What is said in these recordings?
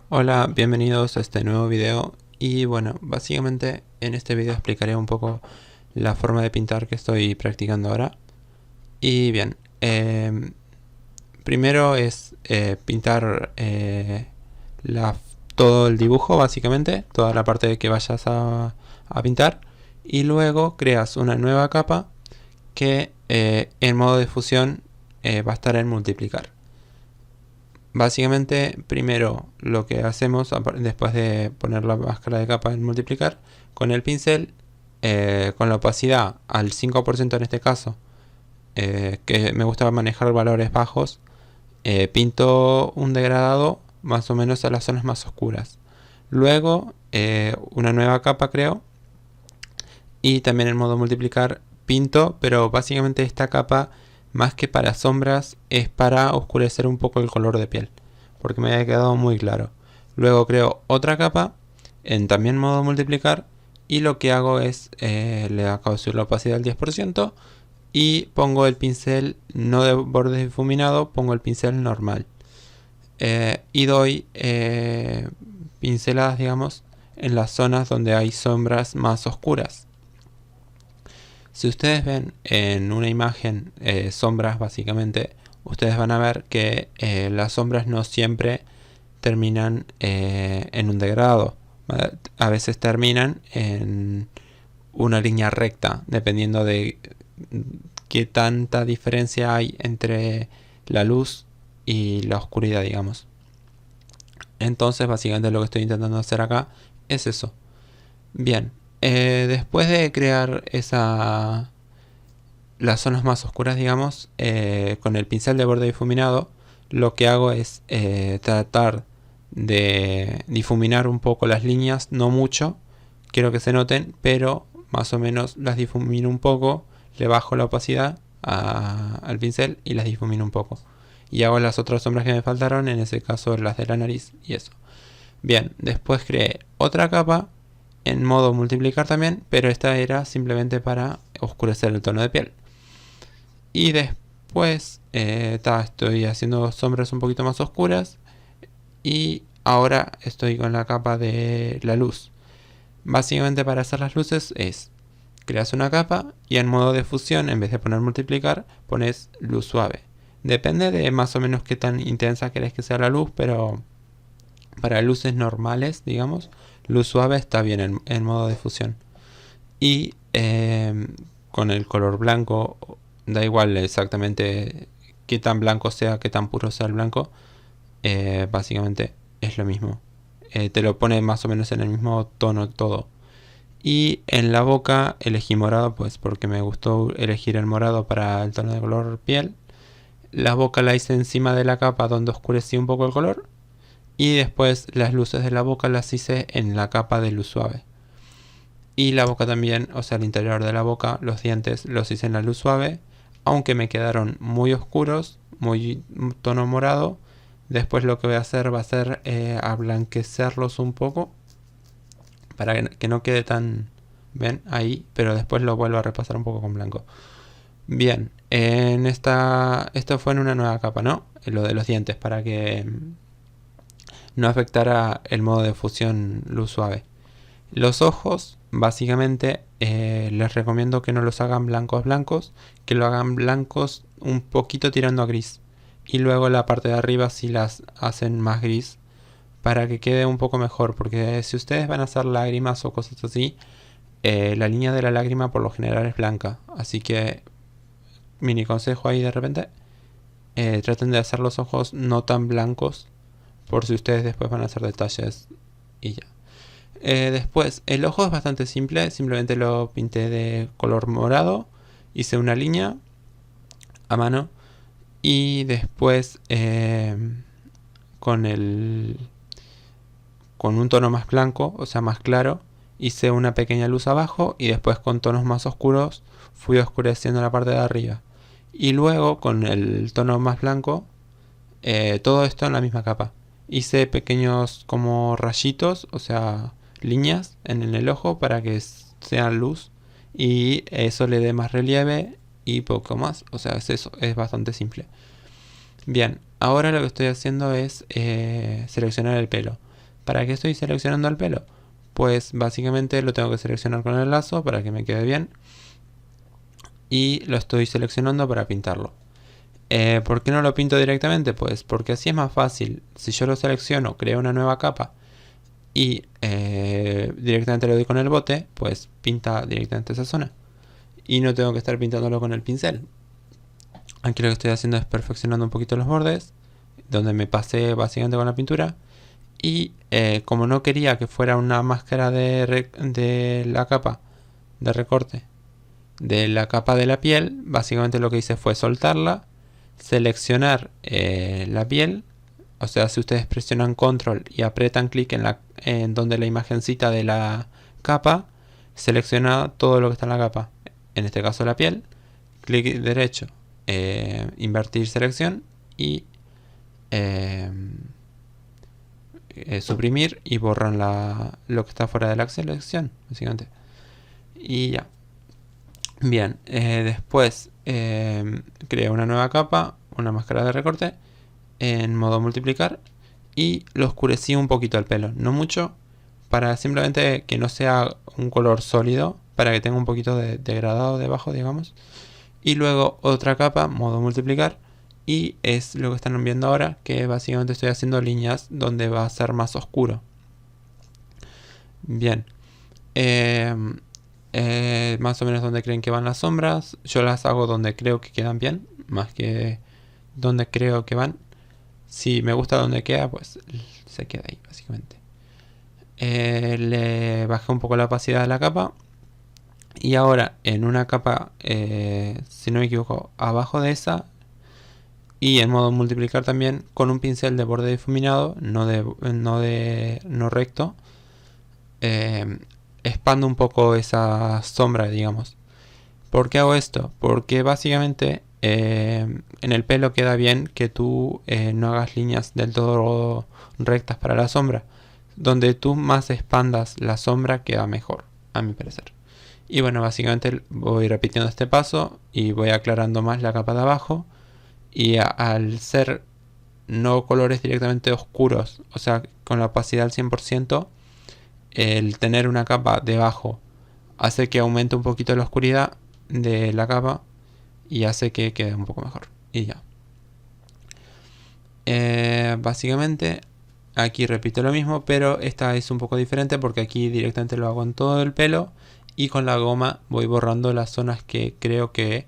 Hola, bienvenidos a este nuevo video y bueno, básicamente en este video explicaré un poco la forma de pintar que estoy practicando ahora. Y bien, primero es pintar todo el dibujo, básicamente, toda la parte que vayas a pintar, y luego creas una nueva capa que en modo de fusión va a estar en multiplicar. Básicamente, primero lo que hacemos después de poner la máscara de capa en multiplicar, con el pincel, con la opacidad al 5% en este caso, que me gusta manejar valores bajos, pinto un degradado más o menos a las zonas más oscuras. Luego, una nueva capa creo, y también en modo multiplicar pinto, pero básicamente esta capa, más que para sombras, es para oscurecer un poco el color de piel, porque me había quedado muy claro. Luego creo otra capa en también modo multiplicar, y lo que hago es le acabo de subir la opacidad al 10% y pongo el pincel no de borde difuminado, pongo el pincel normal, y doy pinceladas, digamos, en las zonas donde hay sombras más oscuras. Si ustedes ven en una imagen sombras, básicamente, ustedes van a ver que las sombras no siempre terminan en un degradado. A veces terminan en una línea recta, dependiendo de qué tanta diferencia hay entre la luz y la oscuridad, digamos. Entonces, básicamente lo que estoy intentando hacer acá es eso. Bien, después de crear las zonas más oscuras, digamos, con el pincel de borde difuminado, lo que hago es tratar de difuminar un poco las líneas, no mucho, quiero que se noten, pero más o menos las difumino un poco, le bajo la opacidad al pincel y las difumino un poco. Y hago las otras sombras que me faltaron, en ese caso las de la nariz y eso. Bien, después creé otra capa en modo multiplicar también, pero esta era simplemente para oscurecer el tono de piel. Y después estoy haciendo sombras un poquito más oscuras, y ahora estoy con la capa de la luz. Básicamente, para hacer las luces es creas una capa y en modo de fusión, en vez de poner multiplicar, pones luz suave. Depende de más o menos qué tan intensa querés que sea la luz, pero para luces normales, digamos, luz suave está bien en modo de fusión. Y con el color blanco, da igual exactamente qué tan blanco sea, qué tan puro sea el blanco, básicamente es lo mismo. Te lo pone más o menos en el mismo tono todo. Y en la boca elegí morado, pues porque me gustó elegir el morado para el tono de color piel. La boca la hice encima de la capa donde oscurecí un poco el color. Y después las luces de la boca las hice en la capa de luz suave. Y la boca también, o sea, el interior de la boca, los dientes los hice en la luz suave, aunque me quedaron muy oscuros, muy tono morado. Después lo que voy a hacer va a ser ablanquecerlos un poco para que no quede tan, ven ahí, pero después lo vuelvo a repasar un poco con blanco. Bien, esto fue en una nueva capa, ¿no? Lo de los dientes, para que no afectara el modo de fusión luz suave. Los ojos, básicamente, les recomiendo que no los hagan blancos blancos, que lo hagan blancos un poquito tirando a gris. Y luego la parte de arriba sí las hacen más gris, para que quede un poco mejor, porque si ustedes van a hacer lágrimas o cosas así, la línea de la lágrima por lo general es blanca. Así que, mini consejo ahí de repente, traten de hacer los ojos no tan blancos, por si ustedes después van a hacer detalles y ya. Después, el ojo es bastante simple, simplemente lo pinté de color morado, hice una línea a mano y después con con un tono más blanco, o sea más claro, hice una pequeña luz abajo y después con tonos más oscuros fui oscureciendo la parte de arriba. Y luego con el tono más blanco, todo esto en la misma capa. Hice pequeños como rayitos, o sea, líneas en el ojo para que sea luz y eso le dé más relieve y poco más. O sea, es eso, es bastante simple. Bien, ahora lo que estoy haciendo es seleccionar el pelo. ¿Para qué estoy seleccionando el pelo? Pues básicamente lo tengo que seleccionar con el lazo para que me quede bien. Y lo estoy seleccionando para pintarlo. ¿Por qué no lo pinto directamente? Pues porque así es más fácil. Si yo lo selecciono, creo una nueva capa y directamente lo doy con el bote, pues pinta directamente esa zona. Y no tengo que estar pintándolo con el pincel. Aquí lo que estoy haciendo es perfeccionando un poquito los bordes, donde me pasé básicamente con la pintura. Y como no quería que fuera una máscara de la capa de recorte de la capa de la piel, básicamente lo que hice fue soltarla, seleccionar la piel. O sea, si ustedes presionan control y aprietan clic en donde la imagencita de la capa, selecciona todo lo que está en la capa. En este caso la piel, clic derecho, invertir selección y suprimir y borran lo que está fuera de la selección, básicamente. Y ya. Bien, después creo una nueva capa, una máscara de recorte en modo multiplicar y lo oscurecí un poquito el pelo, no mucho, para simplemente que no sea un color sólido, para que tenga un poquito de degradado debajo, digamos. Y luego otra capa, modo multiplicar, y es lo que están viendo ahora, que básicamente estoy haciendo líneas donde va a ser más oscuro. Bien, más o menos donde creen que van las sombras, yo las hago donde creo que quedan bien, más que donde creo que van. Si me gusta donde queda, pues se queda ahí, básicamente. Le bajé un poco la opacidad de la capa. Y ahora en una capa, si no me equivoco, abajo de esa, y en modo multiplicar también, con un pincel de borde difuminado, no recto, expando un poco esa sombra, digamos. ¿Por qué hago esto? Porque básicamente en el pelo queda bien que tú no hagas líneas del todo rectas para la sombra. Donde tú más expandas la sombra queda mejor, a mi parecer. Y bueno, básicamente voy repitiendo este paso y voy aclarando más la capa de abajo. Y al ser no colores directamente oscuros, o sea, con la opacidad al 100%, el tener una capa debajo hace que aumente un poquito la oscuridad de la capa y hace que quede un poco mejor. Y ya. Básicamente aquí repito lo mismo, pero esta es un poco diferente porque aquí directamente lo hago en todo el pelo y con la goma voy borrando las zonas que creo que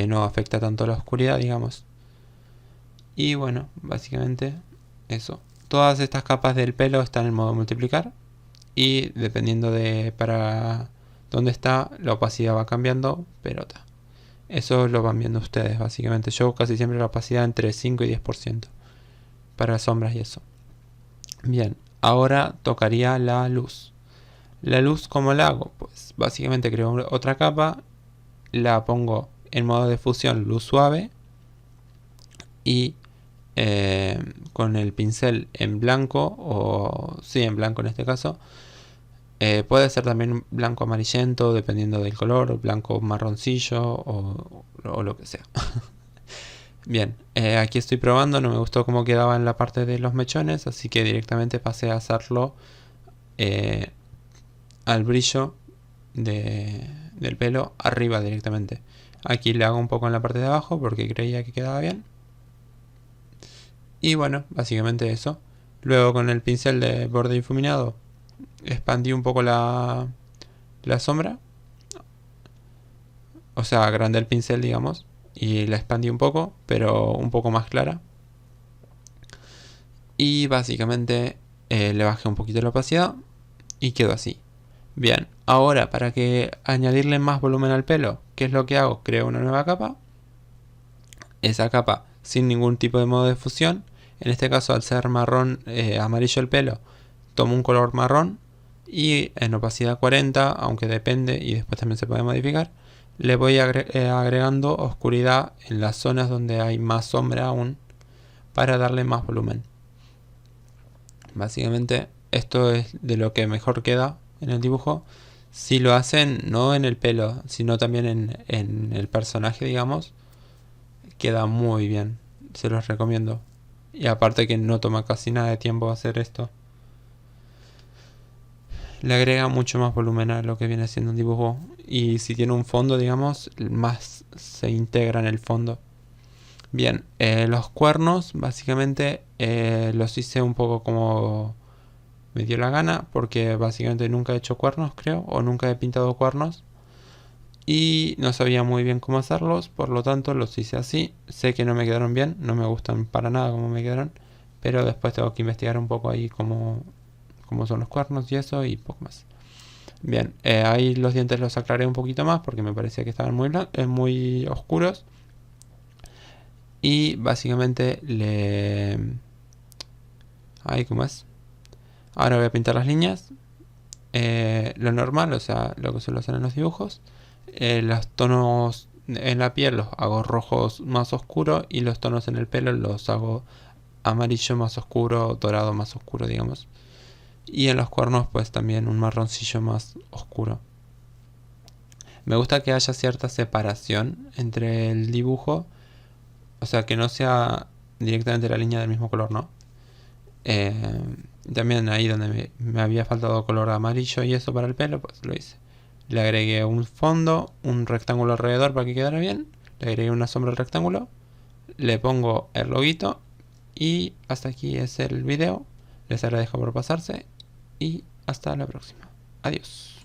no afecta tanto la oscuridad, digamos. Y bueno, básicamente eso. Todas estas capas del pelo están en modo multiplicar y dependiendo de para dónde está, la opacidad va cambiando, pero está. Eso lo van viendo ustedes, básicamente. Yo casi siempre la opacidad entre 5 y 10% para sombras y eso. Bien, ahora tocaría la luz. La luz, ¿cómo la hago? Pues básicamente creo otra capa, la pongo en modo de fusión luz suave y con el pincel en blanco, o sí, en blanco en este caso. Puede ser también blanco amarillento, dependiendo del color, blanco marroncillo o lo que sea. Bien, aquí estoy probando, no me gustó cómo quedaba en la parte de los mechones, así que directamente pasé a hacerlo al brillo del pelo arriba directamente. Aquí le hago un poco en la parte de abajo porque creía que quedaba bien. Y bueno, básicamente eso. Luego con el pincel de borde difuminado expandí un poco la sombra. O sea, agrandé el pincel, digamos, y la expandí un poco, pero un poco más clara. Y básicamente le bajé un poquito la opacidad y quedó así. Bien, ahora para que añadirle más volumen al pelo, ¿qué es lo que hago? Creo una nueva capa. Esa capa sin ningún tipo de modo de fusión. En este caso, al ser marrón, amarillo el pelo, tomo un color marrón y en opacidad 40, aunque depende y después también se puede modificar, le voy agregando oscuridad en las zonas donde hay más sombra aún para darle más volumen. Básicamente esto es de lo que mejor queda en el dibujo. Si lo hacen no en el pelo, sino también en el personaje, digamos, queda muy bien. Se los recomiendo. Y aparte que no toma casi nada de tiempo hacer esto. le agrega mucho más volumen a lo que viene siendo un dibujo. Y si tiene un fondo, digamos, más se integra en el fondo. Bien, los cuernos básicamente los hice un poco como me dio la gana, porque básicamente nunca he hecho cuernos, creo, o nunca he pintado cuernos. Y no sabía muy bien cómo hacerlos, por lo tanto los hice así. Sé que no me quedaron bien, no me gustan para nada como me quedaron, pero después tengo que investigar un poco ahí cómo son los cuernos y eso y poco más. Bien, ahí los dientes los aclaré un poquito más porque me parecía que estaban muy oscuros. Y básicamente ahí como es. Ahora voy a pintar las líneas. Lo normal, o sea, lo que suelo hacer en los dibujos. Los tonos en la piel los hago rojos más oscuro y los tonos en el pelo los hago amarillo más oscuro, dorado más oscuro, digamos. Y en los cuernos pues también un marroncillo más oscuro. Me gusta que haya cierta separación entre el dibujo, o sea, que no sea directamente la línea del mismo color, ¿no? Eh, También ahí donde me había faltado color amarillo y eso para el pelo, pues lo hice. Le agregué un fondo, un rectángulo alrededor para que quedara bien. Le agregué una sombra al rectángulo. Le pongo el loguito. Y hasta aquí es el video. Les agradezco por pasarse. Y hasta la próxima. Adiós.